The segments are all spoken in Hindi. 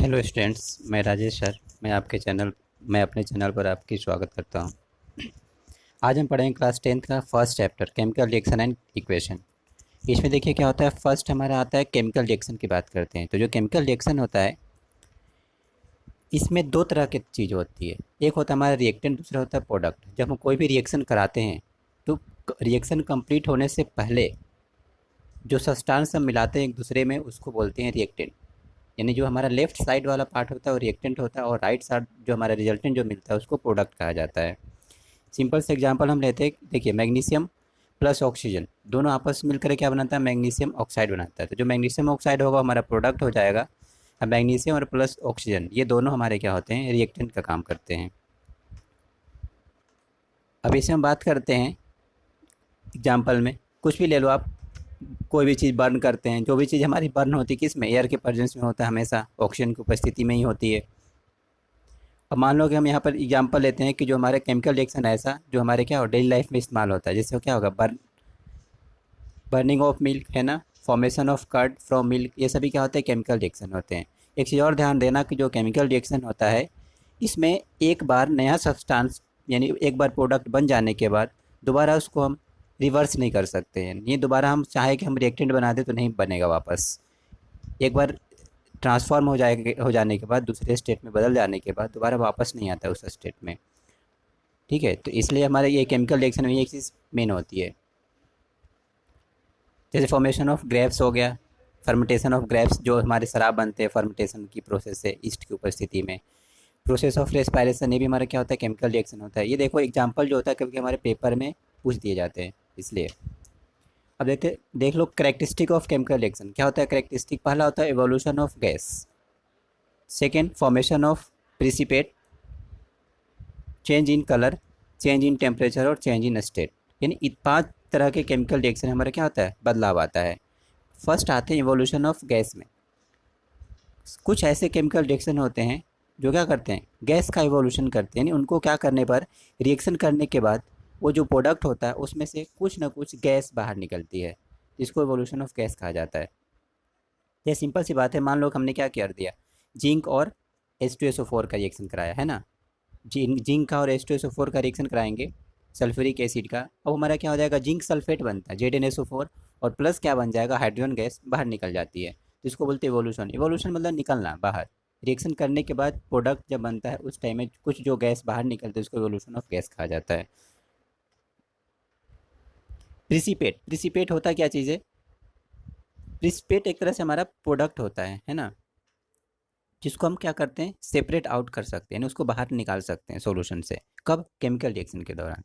हेलो स्टूडेंट्स, मैं राजेश सर। मैं अपने चैनल पर आपकी स्वागत करता हूँ। आज हम पढ़ेंगे क्लास 10th का first chapter chemical reaction and equation. इसमें देखिए क्या होता है। फर्स्ट हमारा आता है केमिकल रिएक्शन की बात करते हैं। तो जो केमिकल रिएक्शन होता है, इसमें दो तरह की चीज़ होती है। एक होता है हमारा रिएक्टेंट, दूसरा होता है प्रोडक्ट। जब हम कोई भी रिएक्शन कराते हैं तो रिएक्शन कंप्लीट होने से पहले जो सब्सटेंस हम मिलाते हैं एक दूसरे में, उसको बोलते हैं रिएक्टेंट। यानी जो हमारा लेफ्ट साइड वाला पार्ट होता है वो रिएक्टेंट होता है, और राइट साइड जो हमारा रिजल्टेंट जो मिलता है उसको प्रोडक्ट कहा जाता है। सिंपल से एग्जांपल हम लेते हैं। देखिए, मैग्नीशियम प्लस ऑक्सीजन दोनों आपस में मिलकर क्या बनाता है? मैग्नीशियम ऑक्साइड बनाता है। तो जो मैग्नीशियम ऑक्साइड होगा हमारा प्रोडक्ट हो जाएगा। अब मैग्नीशियम और प्लस ऑक्सीजन ये दोनों हमारे क्या होते हैं? रिएक्टेंट का काम करते हैं। अब इसे हम बात करते हैं एग्जाम्पल में। कुछ भी ले लो आप, कोई भी चीज़ बर्न करते हैं। जो भी चीज़ हमारी बर्न होती है किस में? एयर के प्रेजेंस में होता है, हमेशा ऑक्सीजन की उपस्थिति में ही होती है। अब मान लो कि हम यहाँ पर एग्जांपल लेते हैं कि जो हमारे केमिकल रिएक्शन है ऐसा जो हमारे क्या हो डेली लाइफ में इस्तेमाल होता है। जैसे वो क्या होगा? बर्निंग ऑफ मिल्क है ना, formation of curd from milk, ये सभी क्या होते हैं? केमिकल रिएक्शन होते हैं। एक चीज़ और ध्यान देना कि जो केमिकल रिएक्शन होता है इसमें एक बार नया सब्सटेंस यानी एक बार प्रोडक्ट बन जाने के बाद दोबारा उसको हम रिवर्स नहीं कर सकते हैं। ये दोबारा हम चाहे कि हम रिएक्टेंट बना दें तो नहीं बनेगा वापस। एक बार ट्रांसफॉर्म हो जाने के बाद, दूसरे स्टेट में बदल जाने के बाद दोबारा वापस नहीं आता उस स्टेट में। ठीक है, तो इसलिए हमारे ये केमिकल रिएक्शन में ये चीज़ मेन होती है। जैसे फॉर्मेशन ऑफ ग्रेप्स हो गया, फर्मेंटेशन ऑफ ग्रेप्स, जो हमारे शराब बनते हैं फर्मेंटेशन की प्रोसेस से ईस्ट की उपस्थिति में। प्रोसेस ऑफ रेस्पायरेशन, ये भी हमारा क्या होता है? केमिकल रिएक्शन होता है। ये देखो एग्जाम्पल जो होता है कभी हमारे पेपर में पूछ दिए जाते हैं इसलिए। अब देख लो करेक्टरिस्टिक ऑफ केमिकल रिएक्शन क्या होता है। करेक्टरिस्टिक पहला होता है evolution of gas, second formation of precipitate, change in colour, change in temperature और चेंज इन स्टेट। यानी 5 तरह के केमिकल रिएक्शन हमारा क्या होता है? बदलाव आता है। फर्स्ट आते हैं इवोल्यूशन ऑफ गैस में। कुछ ऐसे केमिकल रिएक्शन होते हैं जो क्या करते हैं? गैस का इवोल्यूशन करते हैं। यानी उनको क्या करने पर, रिएक्शन करने के बाद वो जो प्रोडक्ट होता है उसमें से कुछ ना कुछ गैस बाहर निकलती है, जिसको इवोल्यूशन ऑफ गैस कहा जाता है। ये सिंपल सी बात है। मान लो कि हमने क्या कर दिया, जिंक और H2SO4 का रिएक्शन कराया है ना। जिंक का और H2SO4 का रिएक्शन कराएंगे सल्फ्यूरिक एसिड का। अब हमारा क्या हो जाएगा? जिंक सल्फेट बनता है ZnSO4, और प्लस क्या बन जाएगा? हाइड्रोजन गैस बाहर निकल जाती है। तो इसको बोलते हैं इवोल्यूशन। इवोल्यूशन मतलब निकलना बाहर। रिएक्शन करने के बाद प्रोडक्ट जब बनता है उस टाइम में कुछ जो गैस बाहर निकलती है उसको इवोल्यूशन ऑफ गैस कहा जाता है। प्रिसिपेट, प्रिसिपेट होता क्या चीज़ है? प्रिसिपेट एक तरह से हमारा प्रोडक्ट होता है ना, जिसको हम क्या करते हैं? सेपरेट आउट कर सकते हैं, यानी उसको बाहर निकाल सकते हैं सॉल्यूशन से। कब? केमिकल रिएक्शन के दौरान।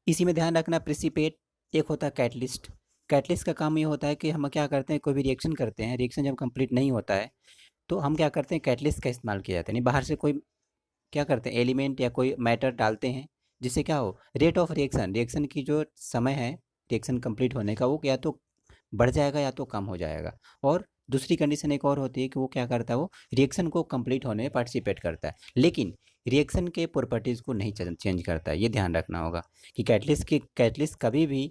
इसी में ध्यान रखना प्रिसिपेट एक होता है कैटलिस्ट। कैटलिस्ट का काम ये होता है कि हम क्या करते हैं, कोई भी रिएक्शन करते हैं, रिएक्शन जब कंप्लीट नहीं होता है तो हम क्या करते हैं? कैटलिस्ट का इस्तेमाल किया जाता है। यानी बाहर से कोई क्या करते हैं? एलिमेंट या कोई मैटर डालते हैं, जिससे क्या हो? रेट ऑफ रिएक्शन, रिएक्शन की जो समय है रिएक्शन कंप्लीट होने का, वो या तो बढ़ जाएगा या तो कम हो जाएगा। और दूसरी कंडीशन एक और होती है कि वो क्या करता है? वो रिएक्शन को कंप्लीट होने में पार्टिसिपेट करता है, लेकिन रिएक्शन के प्रॉपर्टीज़ को नहीं चेंज करता है। ये ध्यान रखना होगा कि कैटलिस्ट कभी भी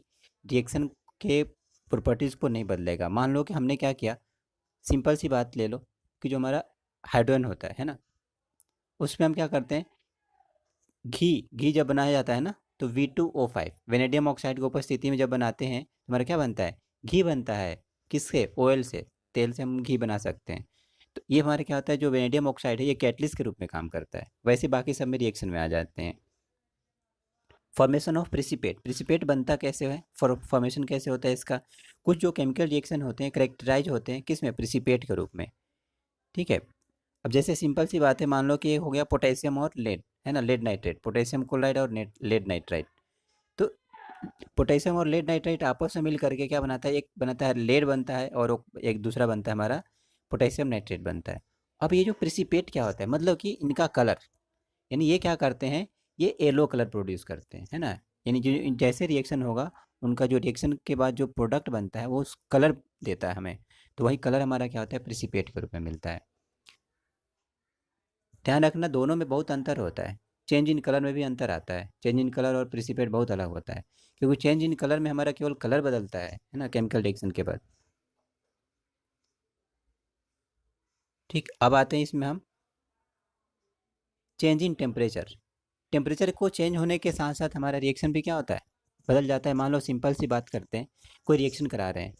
रिएक्शन के प्रॉपर्टीज़ को नहीं बदलेगा। मान लो कि हमने क्या किया, सिंपल सी बात ले लो कि जो हमारा हाइड्रोजन होता है ना, उसमें हम क्या करते हैं? घी घी जब बनाया जाता है ना, तो V2O5 वेनेडियम ऑक्साइड की उपस्थिति में जब बनाते हैं तो हमारा क्या बनता है? घी बनता है। किससे? ऑयल से, तेल से हम घी बना सकते हैं। तो ये हमारे क्या होता है? जो वेनेडियम ऑक्साइड है ये कैटलिस्ट के रूप में काम करता है। वैसे बाकी सब में रिएक्शन में आ जाते हैं। फॉर्मेशन ऑफ प्रिसिपेट, प्रिसिपेट बनता कैसे है? फॉर्मेशन कैसे होता है इसका? कुछ जो केमिकल रिएक्शन होते हैं करेक्टराइज होते हैं किस में? प्रिसिपेट के रूप में। ठीक है। अब जैसे सिंपल सी बात है, मान लो कि ये हो गया पोटेशियम और लेड है ना, लेड नाइट्रेट, पोटेशियम क्लोराइड और लेड नाइट्राइट। तो पोटेशियम और लेड नाइट्राइट आपस में मिल करके क्या बनाता है? एक बनाता है लेड बनता है, और एक दूसरा बनता है हमारा पोटेशियम नाइट्रेट बनता है। अब ये जो प्रिसिपेट क्या होता है, मतलब कि इनका कलर, यानी ये क्या करते हैं? ये येलो कलर प्रोड्यूस करते हैं है ना। यानी जो जैसे रिएक्शन होगा उनका जो रिएक्शन के बाद जो प्रोडक्ट बनता है वो कलर देता है हमें। तो वही कलर हमारा क्या होता है? प्रिसिपेट के रूप में मिलता है। ध्यान रखना दोनों में बहुत अंतर होता है। चेंज इन कलर में भी अंतर आता है। चेंज इन कलर और प्रिसिपेट बहुत अलग होता है, क्योंकि चेंज इन कलर में हमारा केवल कलर बदलता है ना, केमिकल रिएक्शन के बाद। ठीक, अब आते हैं इसमें हम चेंज इन टेम्परेचर। टेम्परेचर को चेंज होने के साथ साथ हमारा रिएक्शन भी क्या होता है, बदल जाता है। मान लो सिंपल सी बात करते हैं, कोई रिएक्शन करा रहे हैं,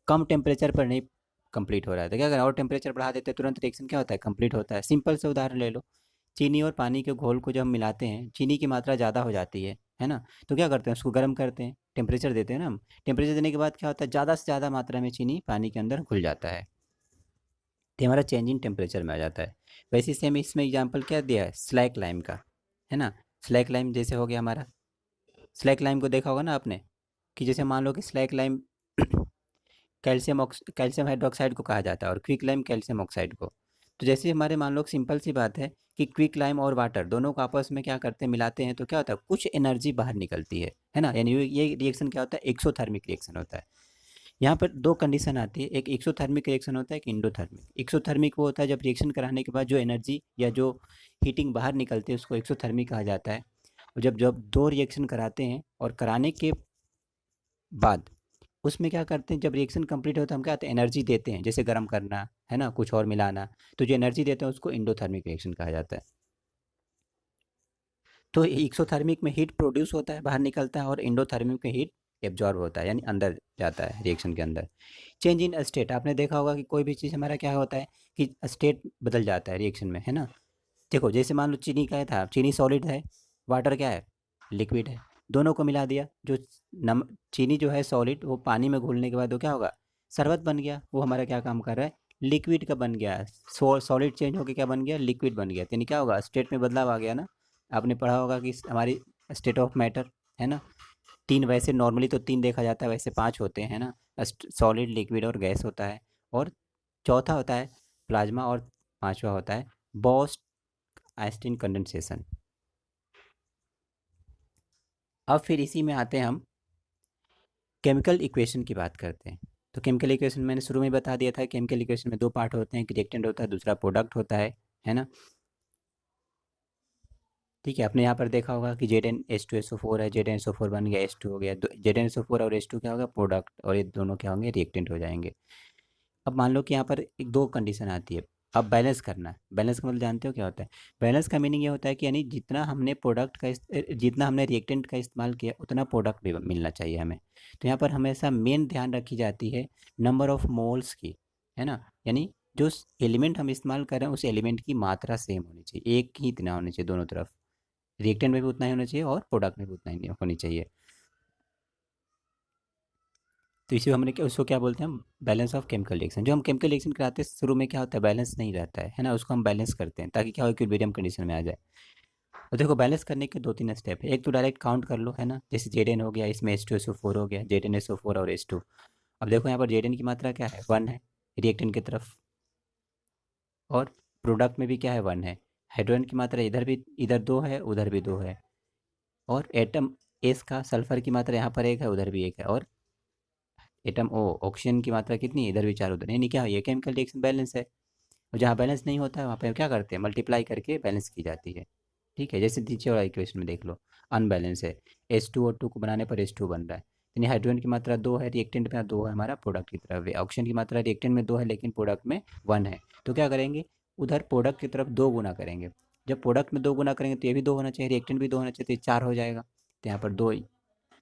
कम टेम्परेचर पर नहीं कंप्लीट हो रहा है, तो क्या करें, और टेम्परेचर बढ़ा देते हैं, तुरंत रिएक्शन क्या होता है, कंप्लीट होता है। सिंपल से उदाहरण ले लो, चीनी और पानी के घोल को जब हम मिलाते हैं, चीनी की मात्रा ज़्यादा हो जाती है ना, तो क्या करते हैं, उसको गर्म करते हैं, टेम्परेचर देते हैं ना हम। टेम्परेचर देने के बाद क्या होता है, ज़्यादा से ज़्यादा मात्रा में चीनी पानी के अंदर घुल जाता है, तो हमारा चेंज इन टेम्परेचर में आ जाता है। वैसे सेम इसमें एग्जाम्पल क्या दिया है, स्लैक लाइम का, है ना। स्लैक लाइम जैसे हो गया हमारा, स्लैक लाइम को देखा होगा ना आपने, कि जैसे मान लो कि स्लैक लाइम कैल्शियम हाइड्रोक्साइड को कहा जाता है, और क्विक लाइम कैल्शियम ऑक्साइड को। तो जैसे हमारे मान लो सिंपल सी बात है कि क्विक लाइम और वाटर दोनों को आपस में क्या करते हैं, मिलाते हैं, तो क्या होता है, कुछ एनर्जी बाहर निकलती है ना। यानी ये रिएक्शन क्या होता है, एक्सोथर्मिक रिएक्शन होता है। यहाँ पर दो कंडीशन आती है, एक एक्सोथर्मिक रिएक्शन होता है, एक इंडोथर्मिक। एक्सोथर्मिक वो होता है जब रिएक्शन कराने के बाद जो एनर्जी या जो हीटिंग बाहर निकलती है, उसको एक्सोथर्मिक कहा जाता है। और जब जब दो रिएक्शन कराते हैं और कराने के बाद उसमें क्या करते हैं, जब रिएक्शन कंप्लीट होता है, हम क्या करते हैं, एनर्जी देते हैं, जैसे गर्म करना, है ना, कुछ और मिलाना, तो जो एनर्जी देते हैं उसको इंडोथर्मिक रिएक्शन कहा जाता है। तो एक्सोथर्मिक में हीट प्रोड्यूस होता है, बाहर निकलता है, और इंडोथर्मिक में हीट एब्जॉर्ब होता है, यानी अंदर जाता है रिएक्शन के अंदर। चेंज इन स्टेट, आपने देखा होगा कि कोई भी चीज़ हमारा क्या होता है कि स्टेट बदल जाता है रिएक्शन में, है ना। देखो जैसे मान लो चीनी का था, चीनी सॉलिड है, वाटर क्या है, लिक्विड है, दोनों को मिला दिया, जो नम चीनी जो है सॉलिड, वो पानी में घुलने के बाद वो क्या होगा, शरबत बन गया, वो हमारा क्या काम कर रहा है, लिक्विड का बन गया। सॉलिड चेंज होकर क्या बन गया, लिक्विड बन गया, यानी क्या होगा, स्टेट में बदलाव आ गया ना। आपने पढ़ा होगा कि हमारी स्टेट ऑफ मैटर, है ना, तीन, वैसे नॉर्मली तो तीन देखा जाता है, वैसे पांच होते हैं ना, सॉलिड, लिक्विड और गैस होता है, और चौथा होता है प्लाज्मा, और पांचवा होता है बॉस्ट आइंस्टीन कंडेंसेशन। अब फिर इसी में आते हैं हम केमिकल इक्वेशन की बात करते हैं। तो केमिकल इक्वेशन मैंने शुरू में बता दिया था, केमिकल इक्वेशन में दो पार्ट होते हैं, एक रिएक्टेंट होता है, दूसरा प्रोडक्ट होता है ना। ठीक है, आपने यहाँ पर देखा होगा कि Zn H2SO4 है, Zn SO4 बन गया, H2 हो गया, Zn SO4 और H2 क्या होगा, प्रोडक्ट, और ये दोनों क्या होंगे, रिएक्टेंट हो जाएंगे। अब मान लो कि यहाँ पर एक दो कंडीशन आती है, अब बैलेंस करना है। बैलेंस का मतलब जानते हो क्या होता है, बैलेंस का मीनिंग ये होता है कि यानी जितना हमने जितना हमने रिएक्टेंट का इस्तेमाल किया, उतना प्रोडक्ट भी मिलना चाहिए हमें। तो यहाँ पर हमेशा मेन ध्यान रखी जाती है नंबर ऑफ मोल्स की, है ना। यानी जो एलिमेंट हम इस्तेमाल कर रहे हैं, उस एलिमेंट की मात्रा सेम होनी चाहिए, एक ही इतना होनी चाहिए दोनों तरफ, रिएक्टेंट में भी उतना ही होना चाहिए और प्रोडक्ट में भी उतना ही होनी चाहिए। तो इसी हमने क्या, उसको क्या बोलते हैं हम, बैलेंस ऑफ केमिकल रिएक्शन। जो हम केमिकल रिएक्शन कराते हैं शुरू में क्या होता है, बैलेंस नहीं रहता है ना, उसको हम बैलेंस करते हैं ताकि क्या हो, इक्विलिब्रियम कंडीशन में आ जाए। और देखो बैलेंस करने के दो तीन स्टेप है, एक तो डायरेक्ट काउंट कर लो, है ना, जैसे Zn हो गया, इसमें H2SO4 हो गया, Zn SO4 और H2। अब देखो यहाँ पर Zn की मात्रा क्या है, 1 है रिएक्टेंट की तरफ, और प्रोडक्ट में भी क्या है, 1 है। हाइड्रोजन की मात्रा इधर भी, इधर 2 है, उधर भी 2 है, और एटम एस का सल्फर की मात्रा यहाँ पर 1 है, उधर भी 1 है, और एटम ओ ऑक्सीजन की मात्रा कितनी है, इधर भी 4, उधर, यानी क्या ये केमिकल रिएक्शन बैलेंस है। और जहाँ बैलेंस नहीं होता है वहाँ पे क्या करते हैं, मल्टीप्लाई करके बैलेंस की जाती है। ठीक है, जैसे नीचे वाला इक्वेशन में देख लो, अनबैलेंस है, H2O2 को बनाने पर H2 बन रहा है, यानी हाइड्रोजन की मात्रा 2 है, रिएक्टेंट में 2 है, हमारा प्रोडक्ट की तरफ है। ऑक्सीजन की मात्रा रिएक्टेंट में 2 है, लेकिन प्रोडक्ट में 1 है। तो क्या करेंगे, उधर प्रोडक्ट की तरफ 2 गुना करेंगे। जब प्रोडक्ट में 2 गुना करेंगे तो ये भी 2 होना चाहिए, रिएक्टेंट भी 2 होना चाहिए, तो ये 4 हो जाएगा। तो यहाँ पर 2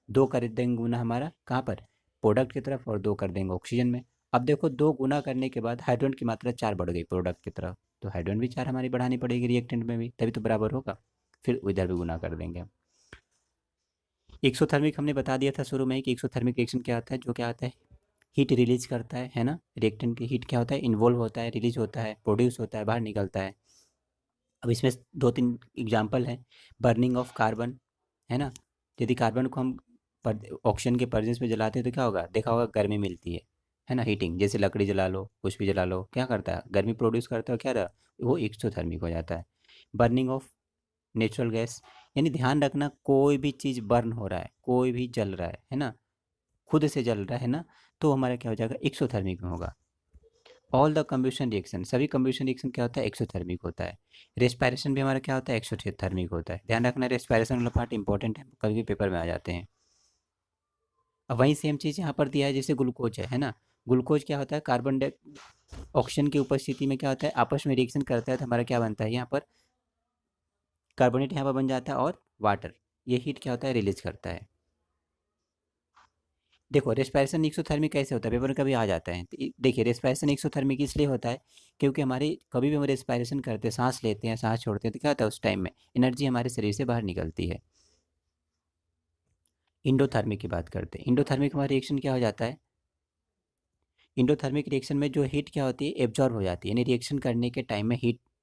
दो कर देंगे गुना हमारा कहाँ पर, प्रोडक्ट की तरफ, और 2 कर देंगे ऑक्सीजन में। अब देखो 2 गुना करने के बाद हाइड्रोजन की मात्रा 4 बढ़ गई प्रोडक्ट की तरफ, तो हाइड्रोजन भी 4 हमारी बढ़ानी पड़ेगी रिएक्टेंट में भी, तभी तो बराबर होगा। फिर इधर भी गुना कर देंगे। एक्सोथर्मिक हमने बता दिया था शुरू में ही कि एक्सोथर्मिक रिएक्शन क्या होता है, जो क्या होता है, हीट रिलीज करता है ना। रिएक्टेंट की हीट क्या होता है, इन्वॉल्व होता है, रिलीज होता है, प्रोड्यूस होता है, बाहर निकलता है। अब इसमें दो तीन एग्जाम्पल हैं, बर्निंग ऑफ कार्बन, है ना। यदि कार्बन को हम ऑक्सीजन के प्रेजेंस में जलाते हैं तो क्या होगा, देखा होगा गर्मी मिलती है ना, हीटिंग, जैसे लकड़ी जला लो, कुछ भी जला लो, क्या करता है, गर्मी प्रोड्यूस करता है, क्या रहा, वो एक्सोथर्मिक हो जाता है। बर्निंग ऑफ नेचुरल गैस, यानी ध्यान रखना, कोई भी चीज़ बर्न हो रहा है, कोई भी जल रहा है ना, खुद से जल रहा है ना, तो हमारा क्या हो जाएगा, एक्सोथर्मिक में होगा। ऑल द कम्ब्यूशन रिएक्शन, सभी कम्ब्यूशन रिएक्शन क्या होता है, एक्सोथर्मिक होता है। रेस्पायरेशन भी हमारा क्या होता है, एक्सोथर्मिक होता है। ध्यान रखना, रेस्पायरेशन वाला पार्ट इंपॉर्टेंट है, कभी भी पेपर में आ जाते हैं। अब वही सेम चीज़ यहाँ पर दिया है, जैसे ग्लूकोज है ना, ग्लूकोज क्या होता है, कार्बन डाइ ऑक्सीजन की उपस्थिति में क्या होता है, आपस में रिएक्शन करता है तो हमारा क्या बनता है, यहाँ पर कार्बोनेट यहाँ पर बन जाता है और वाटर, ये हीट क्या होता है, रिलीज करता है। देखो रेस्पिरेशन एक्सोथर्मिक कैसे होता है, पेपर में कभी आ जाता है, तो देखिए रेस्पिरेशन एक्सोथर्मिक इसलिए होता है क्योंकि हमारी कभी भी हम रेस्पिरेशन करते हैं, सांस लेते हैं, सांस छोड़ते हैं, तो क्या होता है उस टाइम में एनर्जी हमारे शरीर से बाहर निकलती है। इंडोथर्मिक की बात करते हैं, इंडोथर्मिक हमारा रिएक्शन क्या हो जाता है, इंडोथर्मिक रिएक्शन में जो हीट क्या होती है, एब्जॉर्ब हो जाती है, यानी रिएक्शन करने के टाइम में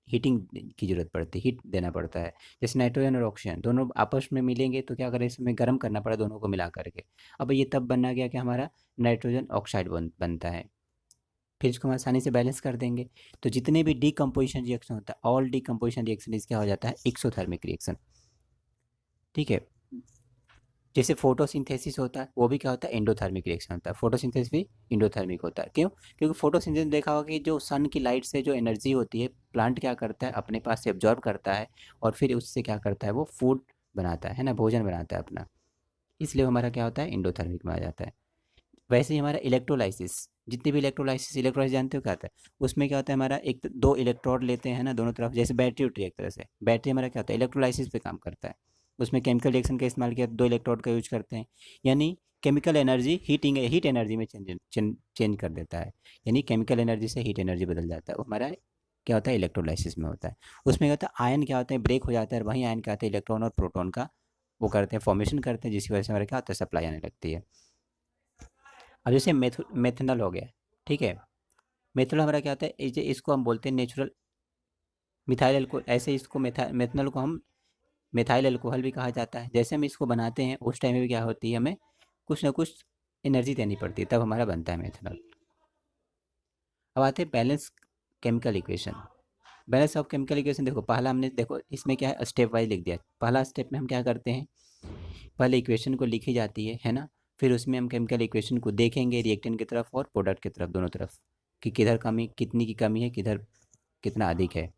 हीटिंग की ज़रूरत पड़ती है, हीट देना पड़ता है। जैसे नाइट्रोजन और ऑक्सीजन दोनों आपस में मिलेंगे तो क्या करें, इसमें गर्म करना पड़ा दोनों को मिला करके। अब ये तब बनना गया कि हमारा नाइट्रोजन ऑक्साइड बनता है, फिर इसको हम आसानी से बैलेंस कर देंगे। तो जितने भी डीकम्पोजिशन रिएक्शन होता है, ऑल डीकम्पोजिशन रिएक्शन इस क्या हो जाता है, एक्सोथर्मिक रिएक्शन। ठीक है, जैसे फोटोसिंथेसिस होता है वो भी क्या होता है, एंडोथर्मिक रिएक्शन होता है। फोटोसिंथेसिस भी इंडोथर्मिक होता है, क्यों, क्योंकि फोटोसिंथेसिस में देखा होगा कि जो सन की लाइट से जो एनर्जी होती है, प्लांट क्या करता है, अपने पास से एब्जॉर्ब करता है और फिर उससे क्या करता है, वो फूड बनाता है ना, भोजन बनाता है अपना, इसलिए हमारा क्या होता है, इंडोथर्मिक में आ जाता है। वैसे ही हमारा इलेक्ट्रोलाइसिस, जितने भी इलेक्ट्रोलाइसिस जानते हो क्या होता है, उसमें क्या होता है, हमारा एक दो इलेक्ट्रोड लेते हैं ना दोनों तरफ, जैसे बैटरी उठी है एक तरह से, बैटरी हमारा क्या होता है, इलेक्ट्रोलाइसिस पे काम करता है, उसमें केमिकल रिएक्शन का इस्तेमाल किया, दो इलेक्ट्रोड का यूज करते हैं, यानी केमिकल एनर्जी हीट एनर्जी में चेंज कर देता है, यानी केमिकल एनर्जी से हीट एनर्जी बदल जाता है, वो हमारा क्या होता है, इलेक्ट्रोलाइसिस में होता है। उसमें क्या होता है, आयन क्या होता है, ब्रेक हो जाता है, और वहीं आयन क्या होता है, इलेक्ट्रॉन और प्रोटॉन का वो करते हैं, फॉर्मेशन करते हैं, जिसकी वजह से हमारा क्या होता है, सप्लाई आने लगती है। अब जैसे मेथनॉल हो गया, ठीक है, मेथनॉल हमारा क्या होता है, इसको हम बोलते हैं नेचुरल मिथाइल अल्कोहल, ऐसे इसको मेथनॉल को हम मिथाइल अल्कोहल भी कहा जाता है। जैसे हम इसको बनाते हैं उस टाइम में भी क्या होती है, हमें कुछ ना कुछ एनर्जी देनी पड़ती है, तब हमारा बनता है मेथनॉल। अब आते हैं balance chemical equation. Balance of chemical equation, देखो पहला हमने, देखो इसमें क्या है, स्टेप वाइज लिख दिया। पहला स्टेप में हम क्या करते हैं, पहले इक्वेशन को लिखी जाती है ना, फिर उसमें हम केमिकल इक्वेशन को देखेंगे रिएक्टेंट की तरफ और प्रोडक्ट की तरफ, दोनों तरफ, कि किधर कमी, कितनी की कमी है, किधर कितना अधिक है।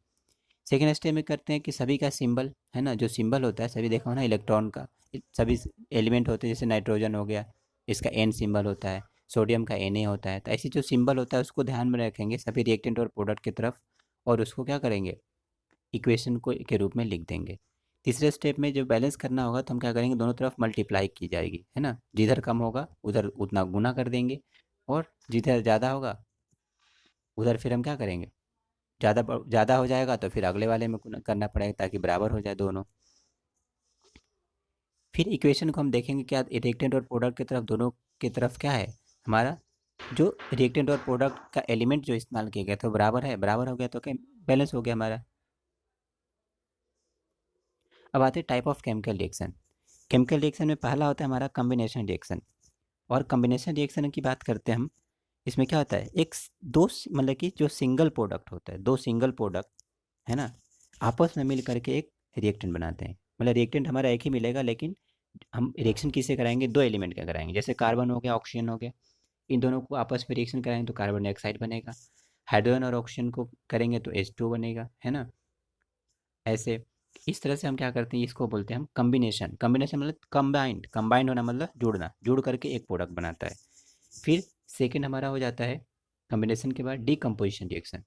सेकेंड स्टेप में करते हैं कि सभी का सिंबल है ना, जो सिंबल होता है सभी देखा हो ना, इलेक्ट्रॉन का सभी एलिमेंट होते हैं, जैसे नाइट्रोजन हो गया, इसका एन सिंबल होता है, सोडियम का Na होता है, तो ऐसे जो सिंबल होता है उसको ध्यान में रखेंगे सभी रिएक्टेंट और प्रोडक्ट की तरफ, और उसको क्या करेंगे, इक्वेशन को के रूप में लिख देंगे। तीसरे स्टेप में जब बैलेंस करना होगा तो हम क्या करेंगे, दोनों तरफ मल्टीप्लाई की जाएगी, है ना, जिधर कम होगा उधर उतना गुना कर देंगे, और जिधर ज़्यादा होगा उधर फिर हम क्या करेंगे, ज़्यादा हो जाएगा तो फिर अगले वाले में करना पड़ेगा ताकि बराबर हो जाए दोनों। फिर इक्वेशन को हम देखेंगे क्या, रिएक्टेंट और प्रोडक्ट की तरफ, दोनों की तरफ क्या है, हमारा जो रिएक्टेंट और प्रोडक्ट का एलिमेंट जो इस्तेमाल किया गया था वो बराबर है, बराबर हो गया तो क्या, बैलेंस हो गया हमारा। अब आते हैं type of chemical reaction. Chemical reaction में पहला होता है हमारा कम्बिनेशन रिएक्शन, और कम्बिनेशन रिएक्शन की बात करते हैं हम, इसमें क्या होता है, मतलब कि जो सिंगल प्रोडक्ट होता है, दो सिंगल प्रोडक्ट है ना, आपस में मिल करके एक रिएक्टेंट बनाते हैं, मतलब रिएक्टेंट हमारा एक ही मिलेगा, लेकिन हम रिएक्शन किससे कराएंगे, दो एलिमेंट का कराएंगे, जैसे कार्बन हो गया, ऑक्सीजन हो गया, इन दोनों को आपस में रिएक्शन कराएंगे तो कार्बन डाइऑक्साइड बनेगा, हाइड्रोजन और ऑक्सीजन को करेंगे तो H2 बनेगा, है ना, ऐसे। इस तरह से हम क्या करते हैं, इसको बोलते हैं हम कम्बिनेशन। कम्बिनेशन मतलब कंबाइंड होना, मतलब जुड़ना, जुड़ करके एक प्रोडक्ट बनाता है। फिर सेकेंड हमारा हो जाता है कम्बिनेशन के बाद डीकम्पोजिशन रिएक्शन।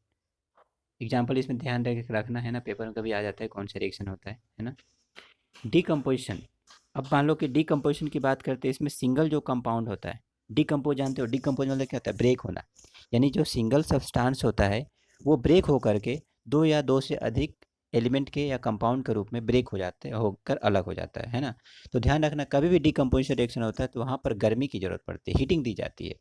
एग्जाम्पल इसमें ध्यान रखना है ना, पेपर में कभी आ जाता है कौन सा रिएक्शन होता है ना, डीकम्पोजिशन। अब मान लो कि डीकम्पोजिशन की बात करते हैं, इसमें सिंगल जो कंपाउंड होता है, डीकम्पोज जानते हो, डीकम्पोज मतलब क्या होता है, ब्रेक होना, यानी जो सिंगल सब्सटेंस होता है वो ब्रेक होकर के दो या दो से अधिक एलिमेंट के या कंपाउंड के रूप में ब्रेक हो जाते हैं, होकर अलग हो जाता है ना। तो ध्यान रखना, कभी भी डीकम्पोजिशन रिएक्शन होता है तो वहाँ पर गर्मी की जरूरत पड़ती है, हीटिंग दी जाती है।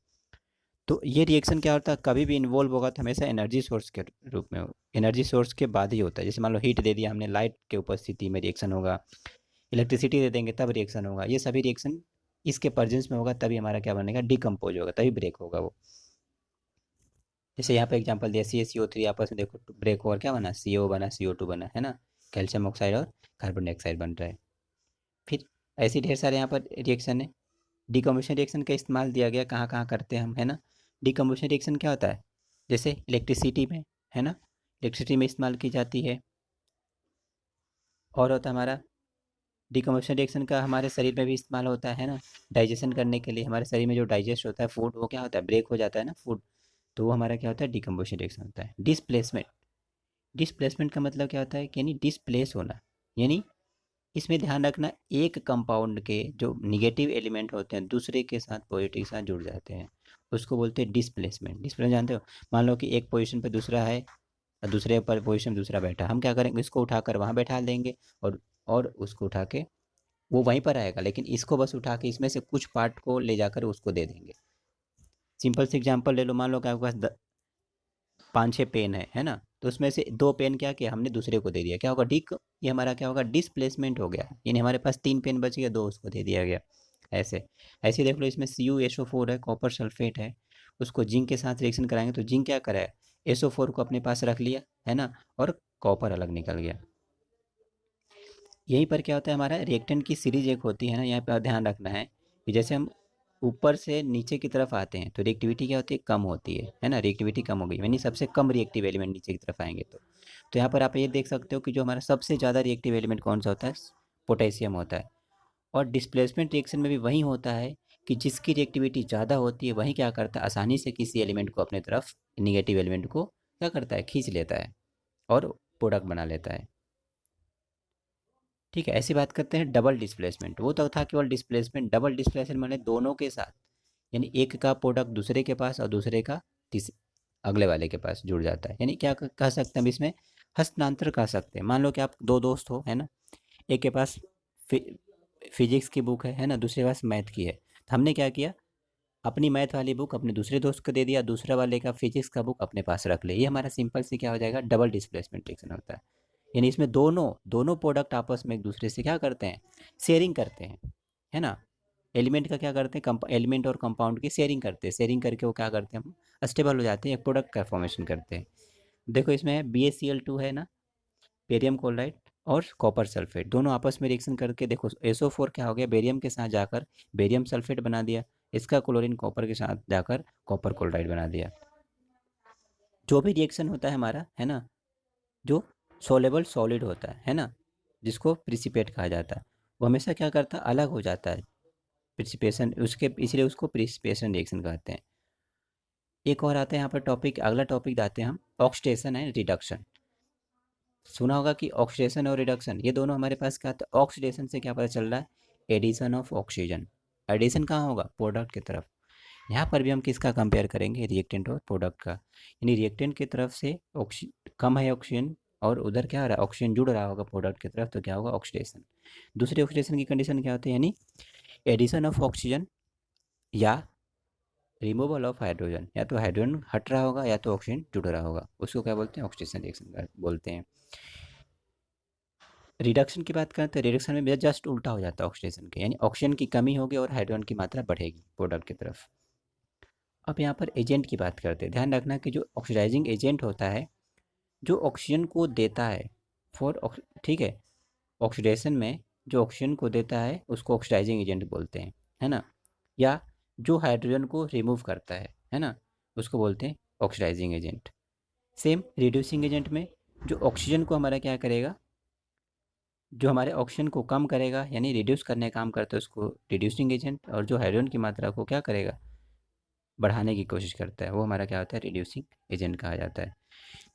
तो ये रिएक्शन क्या होता है, कभी भी इन्वॉल्व होगा तो हमेशा एनर्जी सोर्स के रूप में, एनर्जी सोर्स के बाद ही होता है। जैसे मान लो हीट दे दिया हमने, लाइट के उपस्थिति में रिएक्शन होगा, इलेक्ट्रिसिटी दे देंगे तब रिएक्शन होगा, ये सभी रिएक्शन इसके प्रेजेंस में होगा तभी हमारा क्या बनेगा, डिकम्पोज होगा, तभी ब्रेक होगा वो। जैसे यहाँ पे एग्जांपल दिया, CaCO3 आपस में देखो ब्रेक होकर क्या बना, CO बना, CO2 बना, है ना, कैल्शियम ऑक्साइड और कार्बन डाइऑक्साइड बन रहा है। फिर ऐसे ढेर सारे यहाँ पर रिएक्शन है। डिकम्पोजिशन रिएक्शन का इस्तेमाल दिया गया कहाँ कहाँ करते हैं हम, है ना। डिकम्पोजिशन रिएक्शन क्या होता है, जैसे इलेक्ट्रिसिटी में, है ना, इलेक्ट्रिसिटी में इस्तेमाल की जाती है। और होता है हमारा डिकम्पोजिशन रिएक्शन का हमारे शरीर में भी इस्तेमाल होता है ना, डाइजेशन करने के लिए। हमारे शरीर में जो डाइजेस्ट होता है फूड, वो क्या होता है, ब्रेक हो जाता है ना फूड, तो वो हमारा क्या होता है, डिकम्पोजिशन रिएक्शन होता है। डिस्प्लेसमेंट, डिस्प्लेसमेंट का मतलब क्या होता है कि यानी डिस्प्लेस होना, यानी इसमें ध्यान रखना एक कंपाउंड के जो निगेटिव एलिमेंट होते हैं दूसरे के साथ पॉजिटिव के साथ जुड़ जाते हैं, उसको बोलते हैं डिस्प्लेसमेंट। डिस्प्लेसमेंट जानते हो, मान लो कि एक पोजीशन पे दूसरा है और दूसरे पर पोजीशन दूसरा बैठा, हम क्या करेंगे, इसको उठाकर वहाँ बैठा देंगे और उसको उठा के वो वहीं पर आएगा, लेकिन इसको बस उठा के इसमें से कुछ पार्ट को ले जाकर उसको दे देंगे। सिंपल से एग्जांपल ले लो, मान लो कि आपके पास 5-6 पेन है ना, तो उसमें से 2 पेन क्या किया हमने दूसरे को दे दिया, क्या होगा, डिक ये हमारा क्या होगा, डिस्प्लेसमेंट हो गया, यानी हमारे पास 3 पेन बच गया, 2 उसको दे दिया गया। ऐसे ऐसे ही देख लो, इसमें CuSO4 है, कॉपर सल्फेट है, उसको जिंक के साथ रिएक्शन कराएंगे तो जिंक क्या करा है, SO4 को अपने पास रख लिया है ना, और कॉपर अलग निकल गया। यहीं पर क्या होता है, हमारा रिएक्टेंट की सीरीज एक होती है ना, यहाँ पर ध्यान रखना है कि जैसे हम ऊपर से नीचे की तरफ आते हैं तो रिएक्टिविटी क्या होती है, कम होती है ना, रिएक्टिविटी कम हो गई, यानी सबसे कम रिएक्टिव एलिमेंट नीचे की तरफ आएंगे तो यहाँ पर आप ये देख सकते हो कि जो हमारा सबसे ज़्यादा रिएक्टिव एलिमेंट कौन सा होता है, पोटेशियम होता है। और डिस्प्लेसमेंट रिएक्शन में भी वही होता है कि जिसकी रिएक्टिविटी ज़्यादा होती है वही क्या करता है, आसानी से किसी एलिमेंट को अपने तरफ, निगेटिव एलिमेंट को क्या करता है, खींच लेता है और प्रोडक्ट बना लेता है। ठीक है, ऐसी बात करते हैं डबल डिस्प्लेसमेंट। वो तो था केवल डिस्प्लेसमेंट, डबल डिस्प्लेसमेंट माने दोनों के साथ, यानी एक का प्रोडक्ट दूसरे के पास और दूसरे का तीस अगले वाले के पास जुड़ जाता है। यानी क्या कह सकते हैं हम इसमें, हस्तांतर कह सकते हैं। मान लो कि आप 2 दोस्त हो है ना, एक के पास फिजिक्स की बुक है ना, दूसरे के पास मैथ की है, तो हमने क्या किया, अपनी मैथ वाली बुक अपने दूसरे दोस्त को दे दिया, दूसरा वाले का फिजिक्स का बुक अपने पास रख ले, ये हमारा सिंपल से क्या हो जाएगा, डबल डिस्प्लेसमेंट रिएक्शन होता है। यानी इसमें दोनों दोनों प्रोडक्ट आपस में एक दूसरे से क्या करते हैं, शेयरिंग करते हैं, है ना। एलिमेंट का क्या करते हैं, एलिमेंट और कंपाउंड की शेयरिंग करते हैं, शेयरिंग करके वो क्या करते हैं, हम स्टेबल हो जाते हैं, एक प्रोडक्ट का फॉर्मेशन करते हैं। देखो इसमें है BaCl2 है ना, बेरियम क्लोराइड और कॉपर सल्फेट दोनों आपस में रिएक्शन करके देखो, SO4 क्या हो गया, बेरियम के साथ जाकर बेरियम सल्फेट बना दिया, इसका क्लोरीन कॉपर के साथ जाकर कॉपर क्लोराइड बना दिया। जो भी रिएक्शन होता है हमारा है ना, जो सोलेबल सॉलिड होता है ना, जिसको प्रिसिपेट कहा जाता है, वो हमेशा क्या करता है, अलग हो जाता है, प्रिसिपेशन उसके, इसलिए उसको प्रिसिपेशन रिएक्शन कहते हैं। एक और आता है यहाँ पर टॉपिक, अगला टॉपिक आते हैं हम, ऑक्सीडेशन एंड रिडक्शन। सुना होगा कि ऑक्सीडेशन और रिडक्शन ये दोनों हमारे पास क्या आता है, ऑक्सीडेशन से क्या पता चल रहा है, एडिशन ऑफ ऑक्सीजन। एडिशन कहाँ होगा, प्रोडक्ट की तरफ। यहाँ पर भी हम किसका कंपेयर करेंगे, रिएक्टेंट और प्रोडक्ट का, यानी रिएक्टेंट की तरफ से कम है ऑक्सीजन और उधर क्या हो रहा है, ऑक्सीजन जुड़ रहा होगा प्रोडक्ट की तरफ, तो क्या होगा, ऑक्सीडेशन। दूसरी ऑक्सीडेशन की कंडीशन क्या होती है, यानी एडिशन ऑफ ऑक्सीजन या रिमूवल ऑफ हाइड्रोजन, या तो हाइड्रोजन हट रहा होगा या तो ऑक्सीजन जुड़ रहा होगा, उसको क्या बोलते हैं, ऑक्सीडेशन रिएक्शन बोलते हैं। रिडक्शन की बात करें तो रिडक्शन में जस्ट उल्टा हो जाता है ऑक्सीडेशन के, यानी ऑक्सीजन की कमी होगी और हाइड्रोजन की मात्रा बढ़ेगी प्रोडक्ट की तरफ। अब यहाँ पर एजेंट की बात करते हैं, ध्यान रखना कि जो ऑक्सीडाइजिंग एजेंट होता है, जो ऑक्सीजन को देता है ठीक है, ऑक्सीडेशन में जो ऑक्सीजन को देता है उसको ऑक्सीडाइजिंग एजेंट बोलते हैं, है ना। या जो हाइड्रोजन को रिमूव करता है ना, उसको बोलते हैं oxidising agent. Same reducing agent में जो ऑक्सीजन को हमारा क्या करेगा, जो हमारे ऑक्सीजन को कम करेगा यानी रिड्यूस करने का काम करता है उसको रिड्यूसिंग एजेंट, और जो हाइड्रोजन की मात्रा को क्या करेगा, बढ़ाने की कोशिश करता है, वो हमारा क्या होता है, रिड्यूसिंग एजेंट कहा जाता है।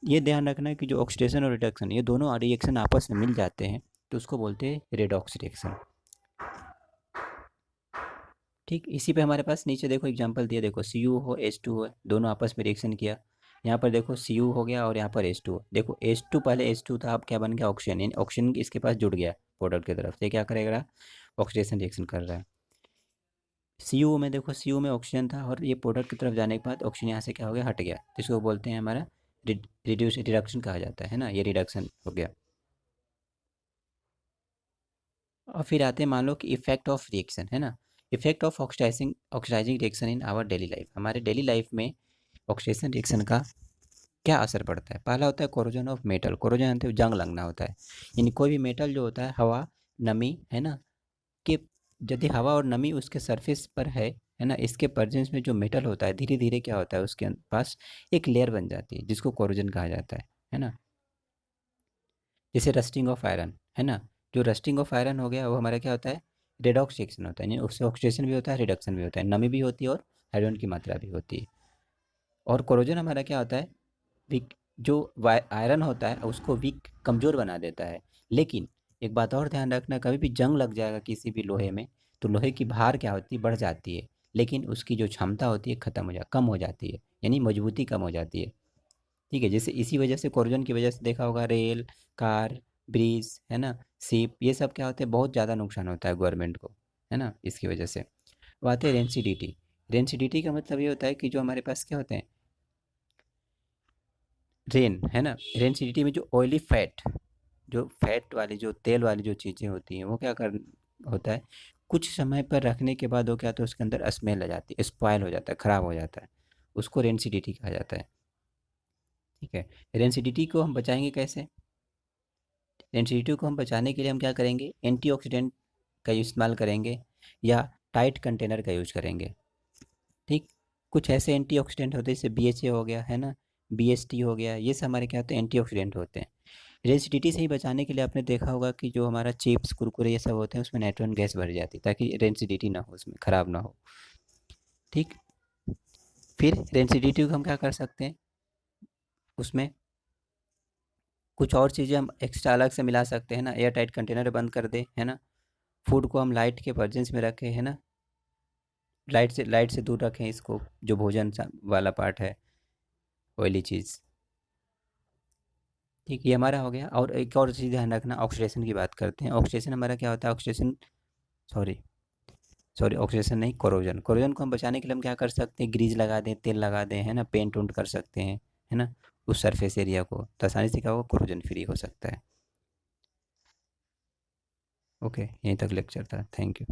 ये ध्यान रखना है कि जो ऑक्सीडेशन और रिडक्शन ये दोनों रिएक्शन आपस में मिल जाते हैं तो उसको बोलते हैं रेडॉक्स रिएक्शन। ठीक, इसी पे हमारे पास नीचे देखो एग्जांपल दिया, देखो Cu हो H2 हो, दोनों आपस में रिएक्शन किया, यहाँ पर देखो Cu हो गया और यहाँ पर H2 हो, देखो H2 पहले H2 था, अब क्या बन गया, ऑक्सीजन, यानी ऑक्सीजन इसके पास जुड़ गया प्रोडक्ट की तरफ से, क्या करेगा, ऑक्सीडेशन रिएक्शन कर रहा है। Cu में देखो, Cu में ऑक्सीजन था और ये प्रोडक्ट की तरफ जाने के बाद ऑक्सीजन यहाँ से क्या हो गया, हट गया, तो इसको बोलते हैं हमारा रिड्यूस रिडक्शन कहा जाता है ना, ये रिडक्शन हो गया। और फिर आते हैं मान लो कि इफेक्ट ऑफ रिएक्शन है ना, effect of oxidising reaction in our daily life, हमारे डेली लाइफ में ऑक्सीडेशन रिएक्शन का क्या असर पड़ता है। पहला होता है कोरोजन ऑफ मेटल, कोरोजन जानते हो, जंग लगना होता है, यानी कोई भी मेटल जो होता है, हवा नमी है ना, कि यदि हवा और नमी उसके सरफेस पर है ना, इसके प्रेजेंस में जो मेटल होता है धीरे धीरे क्या होता है, उसके पास एक लेयर बन जाती है जिसको कोरोजन कहा जाता है ना। जैसे रस्टिंग ऑफ आयरन है ना, जो रस्टिंग ऑफ आयरन हो गया वो हमारा क्या होता है, रेडॉक्स रिएक्शन होता है, यानी उससे ऑक्सीडेशन भी होता है, रिडक्शन भी होता है, नमी भी होती है और आयरन की मात्रा भी होती है। और कोरोजन हमारा क्या होता है, वीक, जो आयरन होता है उसको वीक कमज़ोर बना देता है। लेकिन एक बात और ध्यान रखना, कभी भी जंग लग जाएगा किसी भी लोहे में तो लोहे की भार क्या होती है, बढ़ जाती है, लेकिन उसकी जो क्षमता होती है ख़त्म हो जा कम हो जाती है, यानी मजबूती कम हो जाती है। ठीक है, जैसे इसी वजह से कोरोजन की वजह से देखा होगा रेल, कार, ब्रिज, है ना, शिप, ये सब क्या होते हैं, बहुत ज़्यादा नुकसान होता है गवर्नमेंट को, है ना, इसकी वजह से। अब आते हैं रेंसिडिटी। रेंसिडिटी का मतलब ये होता है कि जो हमारे पास क्या होते हैं, रेन, है ना, रेंसिडिटी में जो ऑयली फैट, जो फैट वाली, जो तेल वाली जो चीज़ें होती हैं वो क्या कर होता है, कुछ समय पर रखने के बाद वो क्या होता है, उसके अंदर स्मेल आ जाती है, स्पॉयल हो जाता है, ख़राब हो जाता है, उसको रेंसिडिटी कहा जाता है। ठीक है, रेंसिडिटी को हम बचाएंगे कैसे, रेंसिडिटी को हम बचाने के लिए हम क्या करेंगे, एंटीऑक्सीडेंट का इस्तेमाल करेंगे या टाइट कंटेनर का यूज करेंगे। ठीक, कुछ ऐसे एंटीऑक्सीडेंट होते हैं जैसे BHA हो गया, है ना, BST हो गया, ये सब हमारे क्या होते हैं, एंटीऑक्सीडेंट होते हैं। रेंसिडिटी से ही बचाने के लिए आपने देखा होगा कि जो हमारा चिप्स कुरकुरे ये सब होते हैं उसमें नाइट्रोजन गैस भर जाती है ताकि रेंसिडिटी ना हो, उसमें ख़राब ना हो। ठीक, फिर रेंसिडिटी को हम क्या कर सकते हैं, उसमें कुछ और चीज़ें हम एक्स्ट्रा अलग से मिला सकते हैं ना, एयर टाइट कंटेनर बंद कर दें, है ना, फूड को हम लाइट के प्रेजेंस में रखें, है ना, लाइट से दूर रखें इसको, जो भोजन वाला पार्ट है, ऑयली चीज़। ठीक, ये हमारा हो गया। और एक और चीज़ ध्यान रखना, ऑक्सीडेशन की बात करते हैं। ऑक्सीडेशन हमारा क्या होता है, ऑक्सीडेशन, सॉरी सॉरी, ऑक्सीडेशन नहीं, कोरोजन। कोरोजन को हम बचाने के लिए हम क्या कर सकते हैं, ग्रीज लगा दें, तेल लगा दें, है ना, पेंट उंट कर सकते हैं, है ना, उस सरफेस एरिया को, तो आसानी से क्या होगा, कोरोजन फ्री हो सकता है। ओके, यहीं तक लेक्चर था, थैंक यू।